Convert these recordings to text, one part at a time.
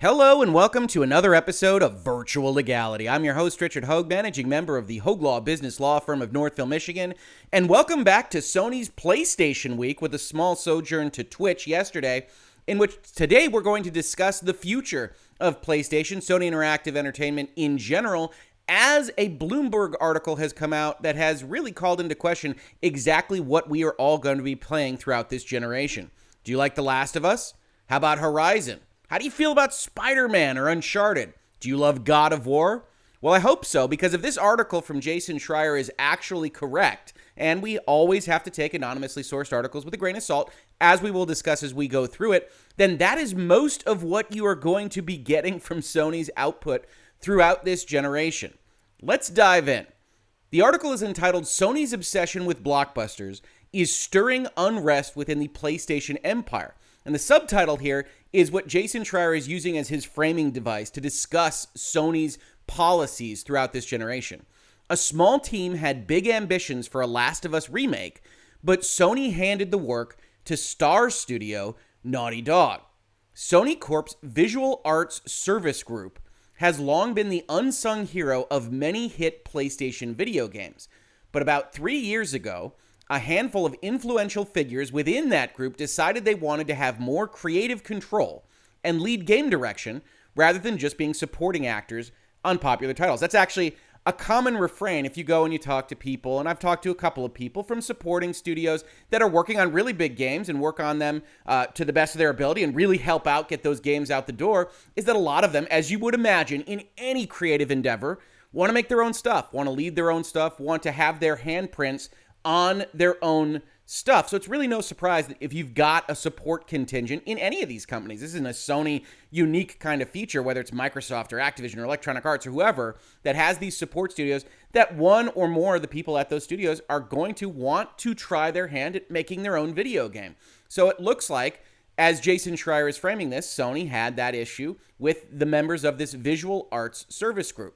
Hello and welcome to another episode of Virtual Legality. I'm your host, Richard Hoeg, managing member of the Hoeg Law business law firm of Northville, Michigan, and welcome back to Sony's PlayStation Week with a small sojourn to Twitch yesterday, in which today we're going to discuss the future of PlayStation, Sony Interactive Entertainment in general, as a Bloomberg article has come out that has really called into question exactly what we are all going to be playing throughout this generation. Do you like The Last of Us? How about Horizon? How do you feel about Spider-Man or Uncharted? Do you love God of War? Well, I hope so, because if this article from Jason Schreier is actually correct, and we always have to take anonymously sourced articles with a grain of salt, as we will discuss as we go through it, then that is most of what you are going to be getting from Sony's output throughout this generation. Let's dive in. The article is entitled, Sony's Obsession with Blockbusters is Stirring Unrest Within the PlayStation Empire. And the subtitle here is what Jason Schreier is using as his framing device to discuss Sony's policies throughout this generation. A small team had big ambitions for a Last of Us remake, but Sony handed the work to Star Studio Naughty Dog. Sony Corp's Visual Arts Service Group has long been the unsung hero of many hit PlayStation video games. But about 3 years ago, a handful of influential figures within that group decided they wanted to have more creative control and lead game direction rather than just being supporting actors on popular titles. That's actually a common refrain if you go and you talk to people, and I've talked to a couple of people from supporting studios that are working on really big games and work on them to the best of their ability and really help out get those games out the door, is that a lot of them, as you would imagine in any creative endeavor, want to make their own stuff, want to lead their own stuff, want to have their handprints on their own stuff. So it's really no surprise that if you've got a support contingent in any of these companies, this isn't a Sony unique kind of feature, whether it's Microsoft or Activision or Electronic Arts or whoever that has these support studios, that one or more of the people at those studios are going to want to try their hand at making their own video game. So it looks like, as Jason Schreier is framing this, Sony had that issue with the members of this Visual Arts Service Group.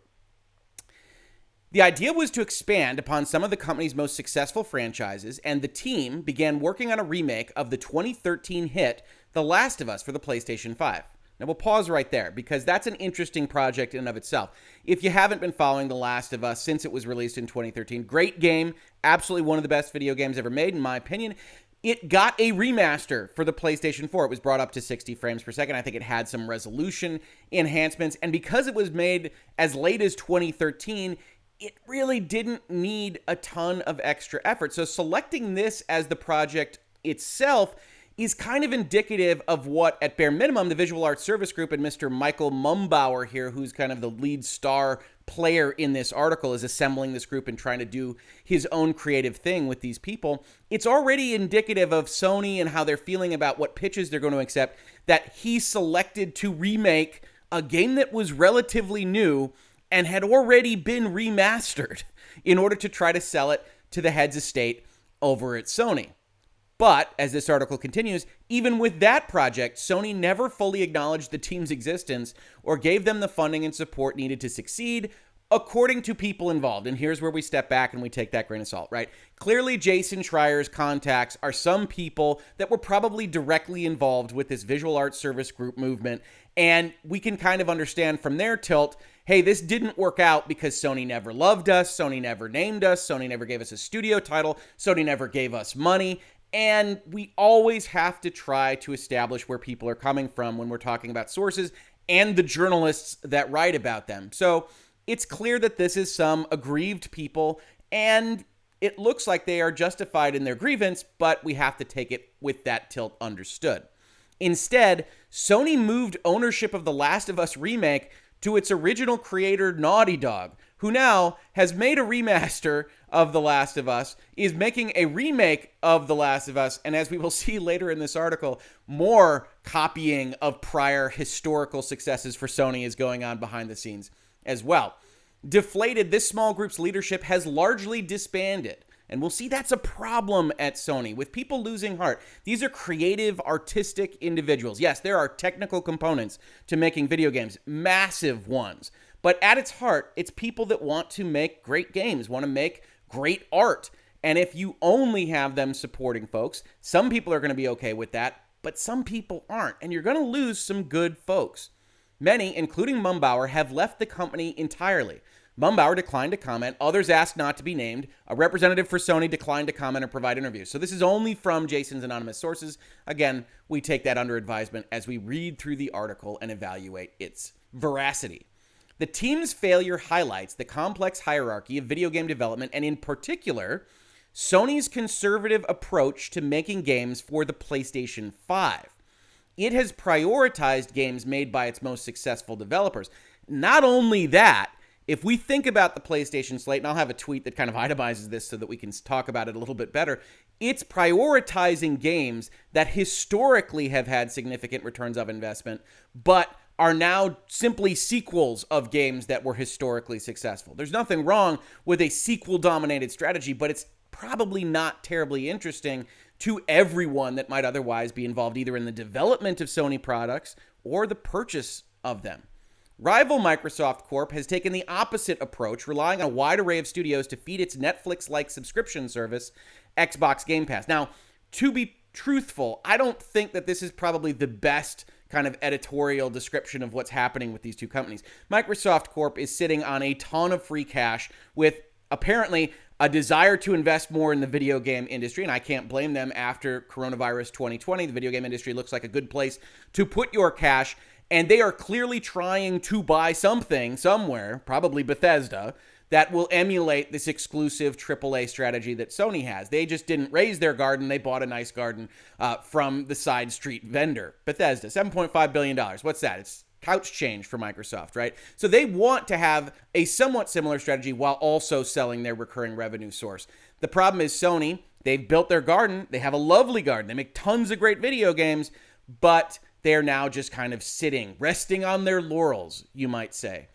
The idea was to expand upon some of the company's most successful franchises, and the team began working on a remake of the 2013 hit The Last of Us for the PlayStation 5. Now, we'll pause right there, because that's an interesting project in and of itself. If you haven't been following The Last of Us since it was released in 2013, great game, absolutely one of the best video games ever made, in my opinion. It got a remaster for the PlayStation 4. It was brought up to 60 frames per second. I think it had some resolution enhancements, and because it was made as late as 2013, it really didn't need a ton of extra effort. So selecting this as the project itself is kind of indicative of what, at bare minimum, the Visual Arts Service Group and Mr. Michael Mumbauer here, who's kind of the lead star player in this article, is assembling this group and trying to do his own creative thing with these people. It's already indicative of Sony and how they're feeling about what pitches they're going to accept, that he selected to remake a game that was relatively new and had already been remastered in order to try to sell it to the heads of state over at Sony. But, as this article continues, even with that project, Sony never fully acknowledged the team's existence or gave them the funding and support needed to succeed, according to people involved. And here's where we step back and we take that grain of salt, right? Clearly, Jason Schreier's contacts are some people that were probably directly involved with this Visual Arts Service Group movement, and we can kind of understand from their tilt, hey, this didn't work out because Sony never loved us, Sony never named us, Sony never gave us a studio title, Sony never gave us money, and we always have to try to establish where people are coming from when we're talking about sources and the journalists that write about them. So it's clear that this is some aggrieved people, and it looks like they are justified in their grievance, but we have to take it with that tilt understood. Instead, Sony moved ownership of The Last of Us remake to its original creator, Naughty Dog, who now has made a remaster of The Last of Us, is making a remake of The Last of Us, and as we will see later in this article, more copying of prior historical successes for Sony is going on behind the scenes as well. Deflated, this small group's leadership has largely disbanded. And we'll see that's a problem at Sony, with people losing heart. These are creative, artistic individuals. Yes, there are technical components to making video games, massive ones. But at its heart, it's people that want to make great games, want to make great art. And if you only have them supporting folks, some people are going to be okay with that, but some people aren't. And you're going to lose some good folks. Many, including Mumbauer, have left the company entirely. Mumbauer declined to comment. Others asked not to be named. A representative for Sony declined to comment or provide interviews. So this is only from Jason's anonymous sources. Again, we take that under advisement as we read through the article and evaluate its veracity. The team's failure highlights the complex hierarchy of video game development and, in particular, Sony's conservative approach to making games for the PlayStation 5. It has prioritized games made by its most successful developers. Not only that, if we think about the PlayStation slate, and I'll have a tweet that kind of itemizes this so that we can talk about it a little bit better, it's prioritizing games that historically have had significant returns of investment, but are now simply sequels of games that were historically successful. There's nothing wrong with a sequel-dominated strategy, but it's probably not terribly interesting to everyone that might otherwise be involved either in the development of Sony products or the purchase of them. Rival Microsoft Corp has taken the opposite approach, relying on a wide array of studios to feed its Netflix-like subscription service, Xbox Game Pass. Now, to be truthful, I don't think that this is probably the best kind of editorial description of what's happening with these two companies. Microsoft Corp is sitting on a ton of free cash with apparently a desire to invest more in the video game industry, and I can't blame them after coronavirus 2020. The video game industry looks like a good place to put your cash, and they are clearly trying to buy something somewhere, probably Bethesda, that will emulate this exclusive AAA strategy that Sony has. They just didn't raise their garden. They bought a nice garden from the side street vendor. Bethesda, $7.5 billion. What's that? It's couch change for Microsoft, right? So they want to have a somewhat similar strategy while also selling their recurring revenue source. The problem is Sony, they've built their garden. They have a lovely garden. They make tons of great video games, but they're now just kind of sitting, resting on their laurels, you might say.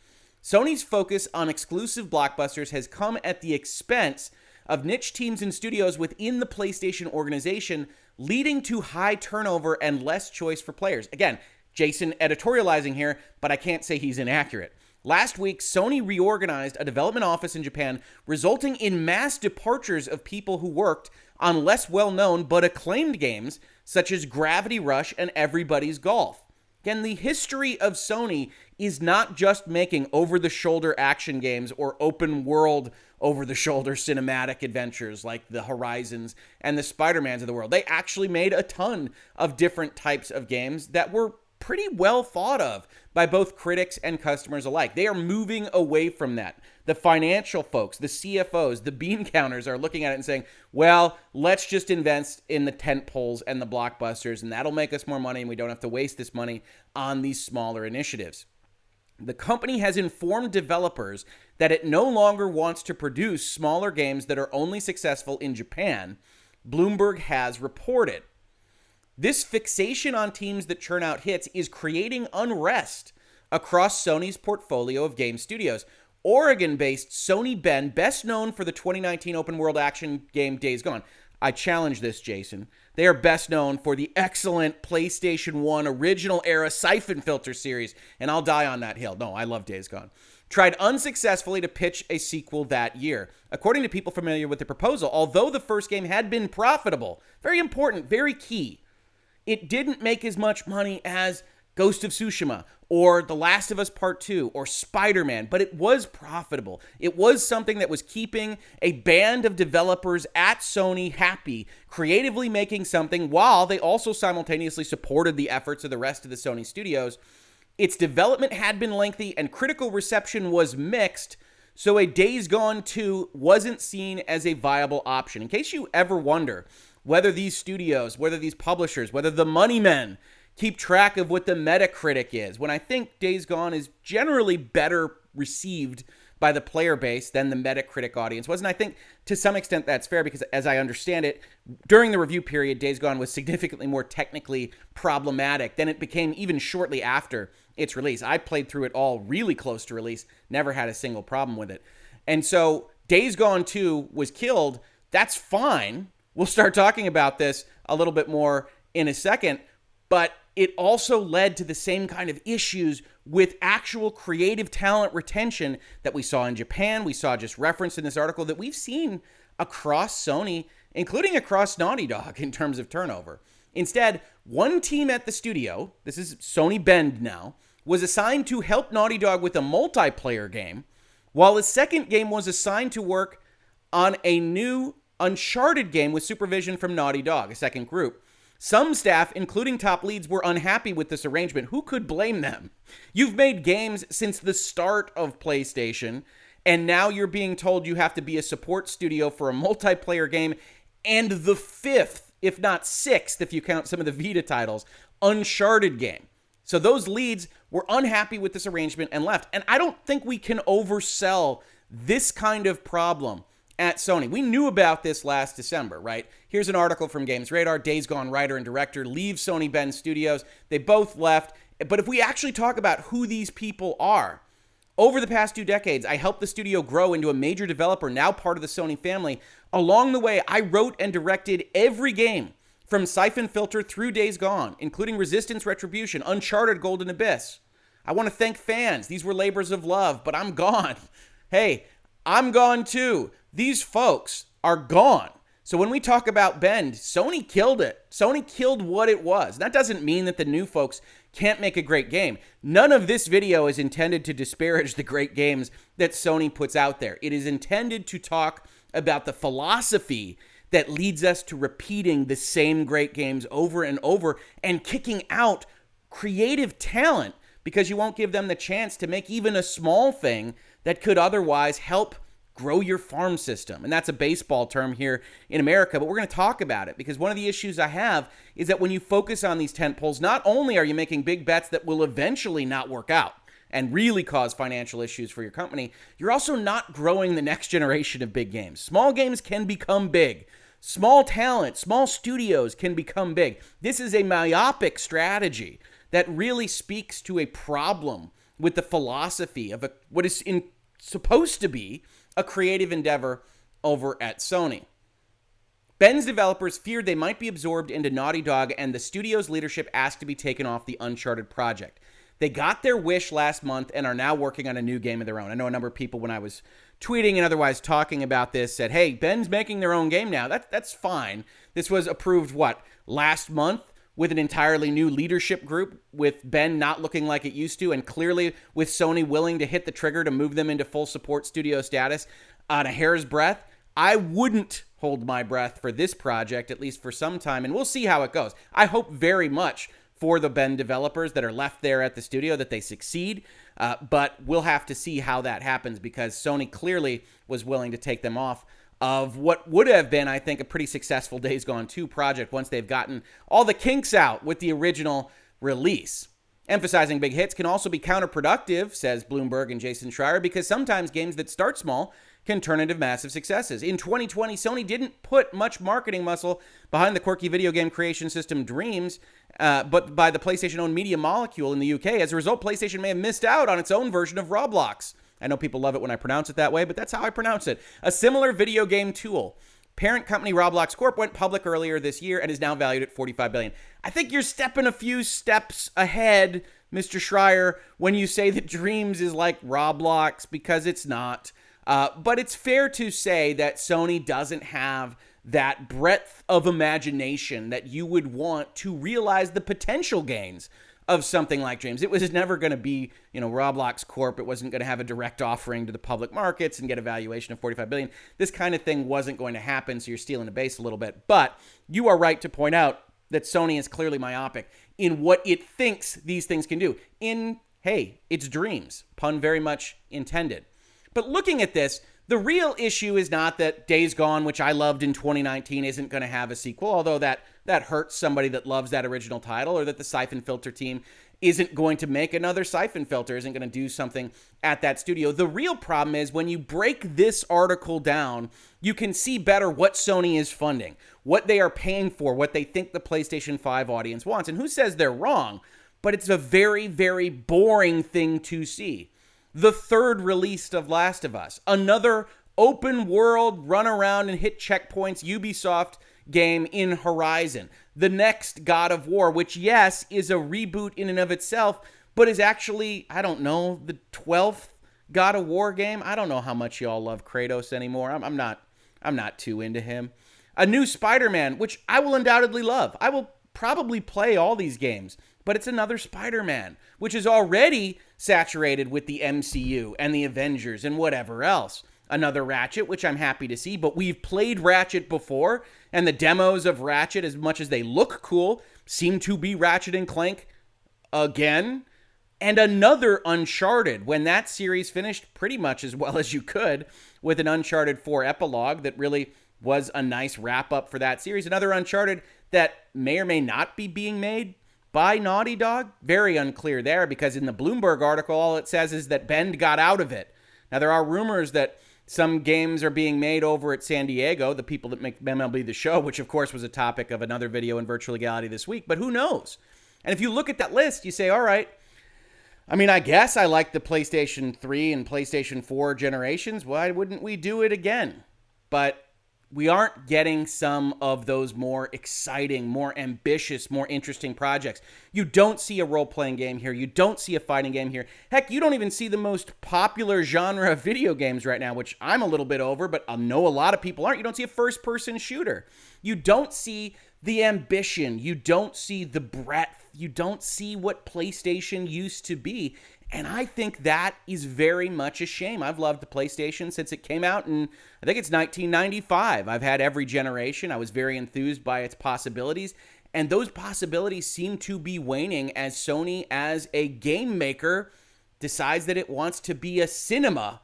Sony's focus on exclusive blockbusters has come at the expense of niche teams and studios within the PlayStation organization, leading to high turnover and less choice for players. Again, Jason editorializing here, but I can't say he's inaccurate. Last week, Sony reorganized a development office in Japan, resulting in mass departures of people who worked on less well-known but acclaimed games such as Gravity Rush and Everybody's Golf. Again, the history of Sony is not just making over-the-shoulder action games or open-world over-the-shoulder cinematic adventures like the Horizons and the Spider-Mans of the world. They actually made a ton of different types of games that were pretty well thought of by both critics and customers alike. They are moving away from that. The financial folks, the CFOs, the bean counters are looking at it and saying, well, let's just invest in the tent poles and the blockbusters, and that'll make us more money, and we don't have to waste this money on these smaller initiatives. The company has informed developers that it no longer wants to produce smaller games that are only successful in Japan, Bloomberg has reported. This fixation on teams that churn out hits is creating unrest across Sony's portfolio of game studios. Oregon-based Sony Bend, best known for the 2019 open-world action game Days Gone. I challenge this, Jason. They are best known for the excellent PlayStation 1 original-era Siphon Filter series, and I'll die on that hill. No, I love Days Gone. Tried unsuccessfully to pitch a sequel that year. According to people familiar with the proposal, although the first game had been profitable, very important, very key, it didn't make as much money as Ghost of Tsushima or The Last of Us Part 2 or Spider-Man, but it was profitable. It was something that was keeping a band of developers at Sony happy, creatively making something while they also simultaneously supported the efforts of the rest of the Sony studios. Its development had been lengthy and critical reception was mixed, so a Days Gone 2 wasn't seen as a viable option. In case you ever wonder whether these studios, whether these publishers, whether the money men keep track of what the Metacritic is, when I think Days Gone is generally better received by the player base than the Metacritic audience was. And I think to some extent that's fair because as I understand it, during the review period, Days Gone was significantly more technically problematic than it became even shortly after its release. I played through it all really close to release, never had a single problem with it. And so Days Gone 2 was killed. That's fine. We'll start talking about this a little bit more in a second, but it also led to the same kind of issues with actual creative talent retention that we saw in Japan. We saw just referenced in this article that we've seen across Sony, including across Naughty Dog in terms of turnover. Instead, one team at the studio, this is Sony Bend now, was assigned to help Naughty Dog with a multiplayer game, while his second game was assigned to work on a new Uncharted game with supervision from Naughty Dog, a second group. Some staff, including top leads, were unhappy with this arrangement. Who could blame them? You've made games since the start of PlayStation, and now you're being told you have to be a support studio for a multiplayer game and the fifth, if not sixth, if you count some of the Vita titles, Uncharted game. So those leads were unhappy with this arrangement and left. And I don't think we can oversell this kind of problem at Sony. We knew about this last December, right? Here's an article from GamesRadar. Days Gone writer and director leave Sony Bend Studios. They both left. But if we actually talk about who these people are, over the past 2 decades, I helped the studio grow into a major developer, now part of the Sony family. Along the way, I wrote and directed every game from Siphon Filter through Days Gone, including Resistance Retribution, Uncharted Golden Abyss. I want to thank fans. These were labors of love, but I'm gone. Hey, I'm gone too. These folks are gone. So when we talk about Bend, Sony killed it. Sony killed what it was. That doesn't mean that the new folks can't make a great game. None of this video is intended to disparage the great games that Sony puts out there. It is intended to talk about the philosophy that leads us to repeating the same great games over and over and kicking out creative talent because you won't give them the chance to make even a small thing that could otherwise help grow your farm system. And that's a baseball term here in America, but we're going to talk about it because one of the issues I have is that when you focus on these tentpoles, not only are you making big bets that will eventually not work out and really cause financial issues for your company, you're also not growing the next generation of big games. Small games can become big. Small talent, small studios can become big. This is a myopic strategy that really speaks to a problem with the philosophy of what is supposed to be a creative endeavor over at Sony. Bend's developers feared they might be absorbed into Naughty Dog, and the studio's leadership asked to be taken off the Uncharted project. They got their wish last month and are now working on a new game of their own. I know a number of people, when I was tweeting and otherwise talking about this, said, hey, Ben's making their own game now. That's fine. This was approved, last month with an entirely new leadership group, with Ben not looking like it used to, and clearly with Sony willing to hit the trigger to move them into full support studio status on a hair's breadth. I wouldn't hold my breath for this project, at least for some time, and we'll see how it goes. I hope very much for the Bend developers that are left there at the studio that they succeed, but we'll have to see how that happens because Sony clearly was willing to take them off of what would have been, I think, a pretty successful Days Gone 2 project once they've gotten all the kinks out with the original release. Emphasizing big hits can also be counterproductive, says Bloomberg and Jason Schreier, because sometimes games that start small can turn into massive successes. In 2020, Sony didn't put much marketing muscle behind the quirky video game creation system Dreams, but by the PlayStation-owned Media Molecule in the UK. As a result, PlayStation may have missed out on its own version of Roblox. I know people love it when I pronounce it that way, but that's how I pronounce it. A similar video game tool. Parent company Roblox Corp went public earlier this year and is now valued at $45 billion. I think you're stepping a few steps ahead, Mr. Schreier, when you say that Dreams is like Roblox, because it's not. But it's fair to say that Sony doesn't have that breadth of imagination that you would want to realize the potential gains of something like Dreams. It was never going to be, Roblox Corp. It wasn't going to have a direct offering to the public markets and get a valuation of $45 billion. This kind of thing wasn't going to happen, so you're stealing the base a little bit. But you are right to point out that Sony is clearly myopic in what it thinks these things can do. It's Dreams. Pun very much intended. But looking at this, the real issue is not that Days Gone, which I loved in 2019, isn't going to have a sequel, although that hurts somebody that loves that original title, or that the Siphon Filter team isn't going to make another Siphon Filter, isn't going to do something at that studio. The real problem is when you break this article down, you can see better what Sony is funding, what they are paying for, what they think the PlayStation 5 audience wants. And who says they're wrong? But it's a very, very boring thing to see. The third release of Last of Us, another open world run around and hit checkpoints Ubisoft game in Horizon. The next God of War, which, yes, is a reboot in and of itself, but is actually, the 12th God of War game. I don't know how much y'all love Kratos anymore. I'm not too into him. A new Spider-Man, which I will undoubtedly love. I will probably play all these games, but it's another Spider-Man, which is already saturated with the MCU and the Avengers and whatever else. Another Ratchet, which I'm happy to see, but we've played Ratchet before, and the demos of Ratchet, as much as they look cool, seem to be Ratchet and Clank again. And another Uncharted, when that series finished pretty much as well as you could, with an Uncharted 4 epilogue that really was a nice wrap-up for that series. Another Uncharted that may or may not be being made by Naughty Dog. Very unclear there, because in the Bloomberg article, all it says is that Bend got out of it. Now, there are rumors that some games are being made over at San Diego, the people that make MLB The Show, which of course was a topic of another video in Virtual Legality this week, but who knows? And if you look at that list, you say, all right, I mean, I guess I like the PlayStation 3 and PlayStation 4 generations. Why wouldn't we do it again? But we aren't getting some of those more exciting, more ambitious, more interesting projects. You don't see a role-playing game here. You don't see a fighting game here. Heck, you don't even see the most popular genre of video games right now, which I'm a little bit over, but I know a lot of people aren't. You don't see a first-person shooter. You don't see the ambition. You don't see the breadth. You don't see what PlayStation used to be. And I think that is very much a shame. I've loved the PlayStation since it came out in, I think it's 1995. I've had every generation. I was very enthused by its possibilities. And those possibilities seem to be waning as Sony, as a game maker, decides that it wants to be a cinema,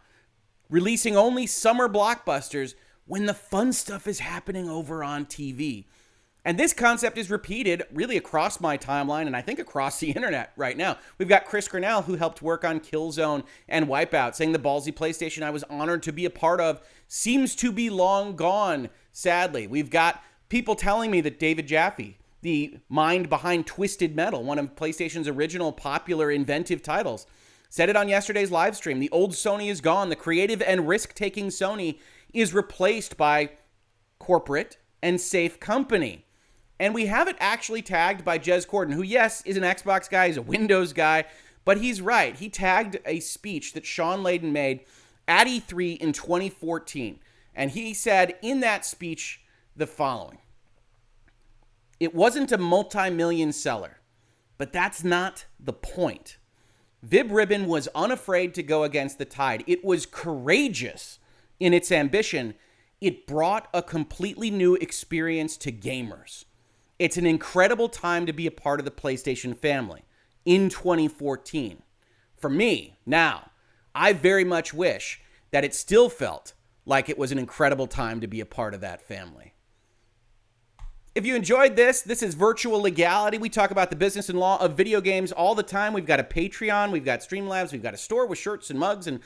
releasing only summer blockbusters when the fun stuff is happening over on TV. And this concept is repeated really across my timeline and I think across the internet right now. We've got Chris Cornell, who helped work on Killzone and Wipeout, saying the ballsy PlayStation I was honored to be a part of seems to be long gone, sadly. We've got people telling me that David Jaffe, the mind behind Twisted Metal, one of PlayStation's original popular inventive titles, said it on yesterday's live stream. The old Sony is gone. The creative and risk-taking Sony is replaced by corporate and safe company. And we have it actually tagged by Jez Corden, who, yes, is an Xbox guy, he's a Windows guy, but he's right. He tagged a speech that Sean Layden made at E3 in 2014. And he said in that speech the following: "It wasn't a multi-million seller, but that's not the point. Vib Ribbon was unafraid to go against the tide. It was courageous in its ambition. It brought a completely new experience to gamers. It's an incredible time to be a part of the PlayStation family in 2014. For me, now, I very much wish that it still felt like it was an incredible time to be a part of that family." If you enjoyed this is Virtual Legality. We talk about the business and law of video games all the time. We've got a Patreon, we've got Streamlabs, we've got a store with shirts and mugs and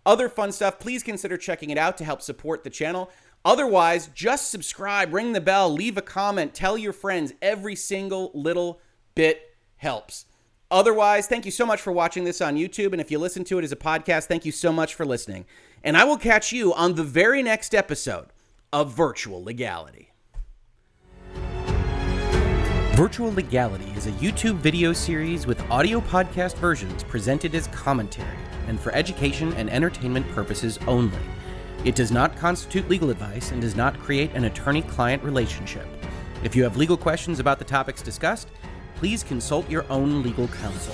other fun stuff. Please consider checking it out to help support the channel. Otherwise, just subscribe, ring the bell, leave a comment, tell your friends. Every single little bit helps. Otherwise, thank you so much for watching this on YouTube. And if you listen to it as a podcast, thank you so much for listening. And I will catch you on the very next episode of Virtual Legality. Virtual Legality is a YouTube video series with audio podcast versions presented as commentary and for education and entertainment purposes only. It does not constitute legal advice and does not create an attorney-client relationship. If you have legal questions about the topics discussed, please consult your own legal counsel.